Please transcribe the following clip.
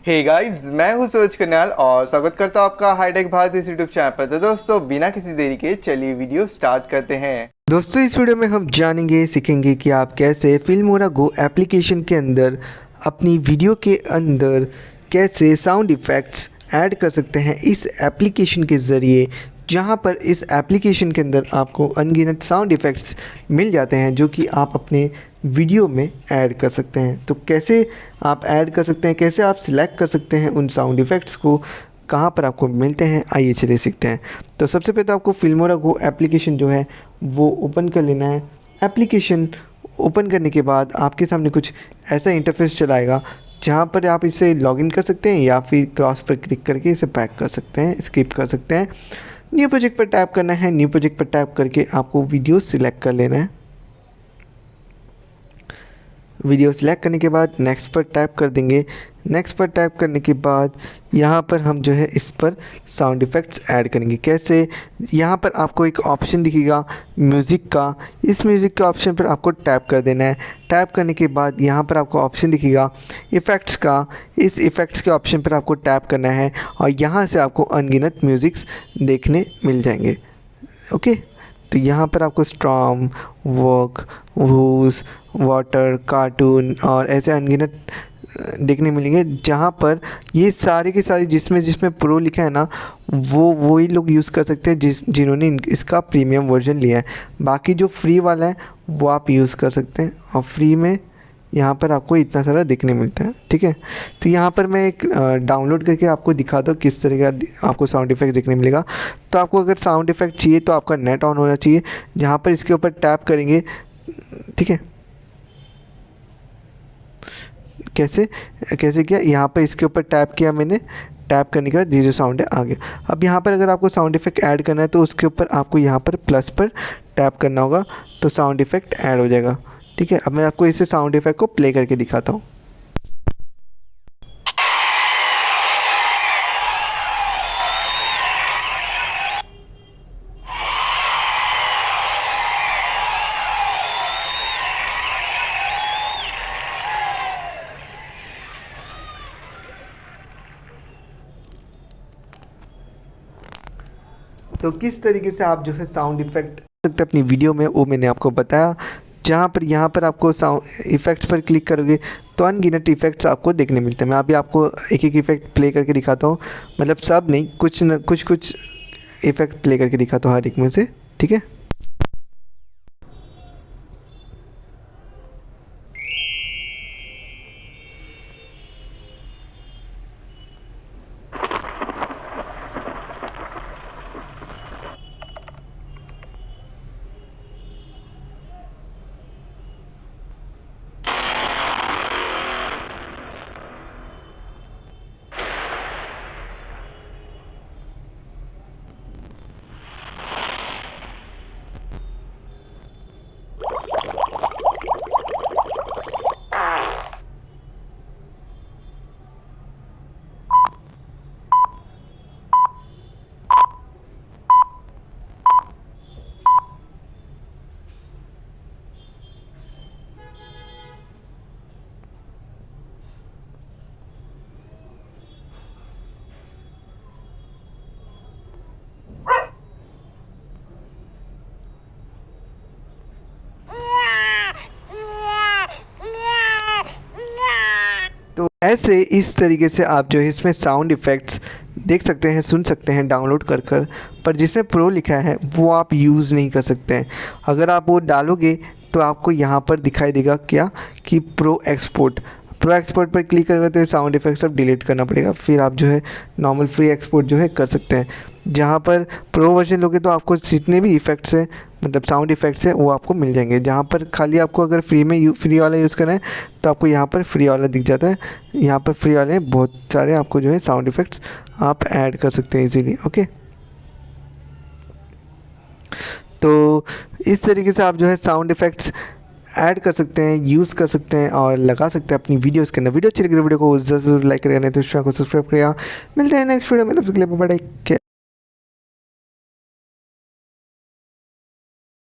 Hey guys, मैं हूं सूरज कन्याल और स्वागत करता हूं आपका हाईटेक भारत इस यूट्यूब चैनल पर। तो दोस्तों, बिना किसी देरी के चलिए वीडियो स्टार्ट करते हैं। दोस्तों, इस वीडियो में हम जानेंगे सीखेंगे कि आप कैसे फिल्मोरा गो एप्लीकेशन के अंदर अपनी वीडियो के अंदर कैसे साउंड इफ़ेक्ट्स ऐड कर सकते हैं इस एप्लीकेशन के ज़रिए, जहां पर इस एप्लीकेशन के अंदर आपको अनगिनत साउंड इफ़ेक्ट्स मिल जाते हैं जो कि आप अपने वीडियो में ऐड कर सकते हैं। तो कैसे आप ऐड कर सकते हैं, कैसे आप सिलेक्ट कर सकते हैं उन साउंड इफ़ेक्ट्स को, कहाँ पर आपको मिलते हैं, आइए चलिए सीखते हैं। तो सबसे पहले तो आपको फिल्मोरा गो एप्लीकेशन जो है वो ओपन कर लेना है। एप्लीकेशन ओपन करने के बाद आपके सामने कुछ ऐसा इंटरफेस चलाएगा जहाँ पर आप इसे लॉगिन कर सकते हैं या फिर क्रॉस पर क्लिक करके इसे पैक कर सकते हैं, स्किप कर सकते हैं। न्यू प्रोजेक्ट पर टैप करना है। न्यू प्रोजेक्ट पर टैप करके आपको वीडियो सिलेक्ट कर लेना है। वीडियो सिलेक्ट करने के बाद नेक्स्ट पर टैप कर देंगे। नेक्स्ट पर टैप करने के बाद यहाँ पर हम जो है इस पर साउंड इफ़ेक्ट्स ऐड करेंगे। कैसे, यहाँ पर आपको एक ऑप्शन दिखेगा म्यूज़िक का। इस म्यूज़िक के ऑप्शन पर आपको टैप कर देना है। टैप करने के बाद यहाँ पर आपको ऑप्शन दिखेगा इफ़ेक्ट्स का। इस इफ़ेक्ट्स के ऑप्शन पर आपको टैप करना है और यहाँ से आपको अनगिनत म्यूज़िक्स देखने मिल जाएंगे। ओके, तो यहाँ पर आपको storm, work, whose, water, cartoon और ऐसे अनगिनत देखने मिलेंगे, जहाँ पर ये सारे के सारे जिसमें प्रो लिखा है ना, वो वही लोग यूज़ कर सकते हैं जिन्होंने इसका प्रीमियम वर्जन लिया है। बाकी जो फ्री वाला है वो आप यूज़ कर सकते हैं और फ्री में यहाँ पर आपको इतना सारा देखने मिलता है। ठीक है, तो यहाँ पर मैं एक डाउनलोड करके आपको दिखाता हूँ किस तरह का आपको साउंड इफ़ेक्ट देखने मिलेगा। तो आपको अगर साउंड इफ़ेक्ट चाहिए तो आपका नेट ऑन होना चाहिए। जहाँ पर इसके ऊपर टैप करेंगे, ठीक है, कैसे किया, यहाँ पर इसके ऊपर टैप किया मैंने। टैप करने के बाद ये जो साउंड है आ गया। अब यहाँ पर अगर आपको साउंड इफ़ेक्ट ऐड करना है तो उसके ऊपर आपको यहाँ पर प्लस पर टैप करना होगा, तो साउंड इफ़ेक्ट ऐड हो जाएगा। ठीक है, अब मैं आपको इसे साउंड इफ़ेक्ट को प्ले करके दिखाता हूँ। तो किस तरीके से आप जो है साउंड इफ़ेक्ट सकते अपनी वीडियो में, वो मैंने आपको बताया। जहाँ पर यहाँ पर आपको साउंड इफ़ेक्ट्स पर क्लिक करोगे तो अनगिनत इफ़ेक्ट्स आपको देखने मिलते हैं। मैं अभी आपको एक एक इफ़ेक्ट प्ले करके दिखाता हूँ, मतलब सब नहीं, कुछ इफ़ेक्ट प्ले करके दिखाता हूँ हर एक में से। ठीक है, तो ऐसे इस तरीके से आप जो है इसमें साउंड इफ़ेक्ट्स देख सकते हैं, सुन सकते हैं डाउनलोड कर पर जिसमें प्रो लिखा है वो आप यूज़ नहीं कर सकते हैं। अगर आप वो डालोगे तो आपको यहाँ पर दिखाई देगा क्या कि प्रो एक्सपोर्ट पर क्लिक करोगे तो साउंड इफ़ेक्ट सब डिलीट करना पड़ेगा। फिर आप जो है नॉर्मल फ्री एक्सपोर्ट जो है कर सकते हैं। जहाँ पर प्रो वर्जन लोगे तो आपको जितने भी इफ़ेक्ट्स हैं, मतलब साउंड इफ़ेक्ट्स हैं, वो आपको मिल जाएंगे। जहाँ पर खाली आपको अगर फ्री वाला यूज़ करना है तो आपको यहाँ पर फ्री वाला दिख जाता है। यहाँ पर फ्री वाले बहुत सारे आपको जो है साउंड इफ़ेक्ट्स आप ऐड कर सकते हैं इजीली। ओके, तो इस तरीके से आप जो है साउंड इफ़ेक्ट्स ऐड कर सकते हैं, यूज़ कर सकते हैं और लगा सकते हैं अपनी वीडियोज़ के अंदर। वीडियो अच्छी लगी वीडियो को ज़रूर लाइक करेगा, नहीं तो चैनल को सब्सक्राइब करेगा। मिलते हैं नेक्स्ट वीडियो में, तब तक के लिए बाय बाय।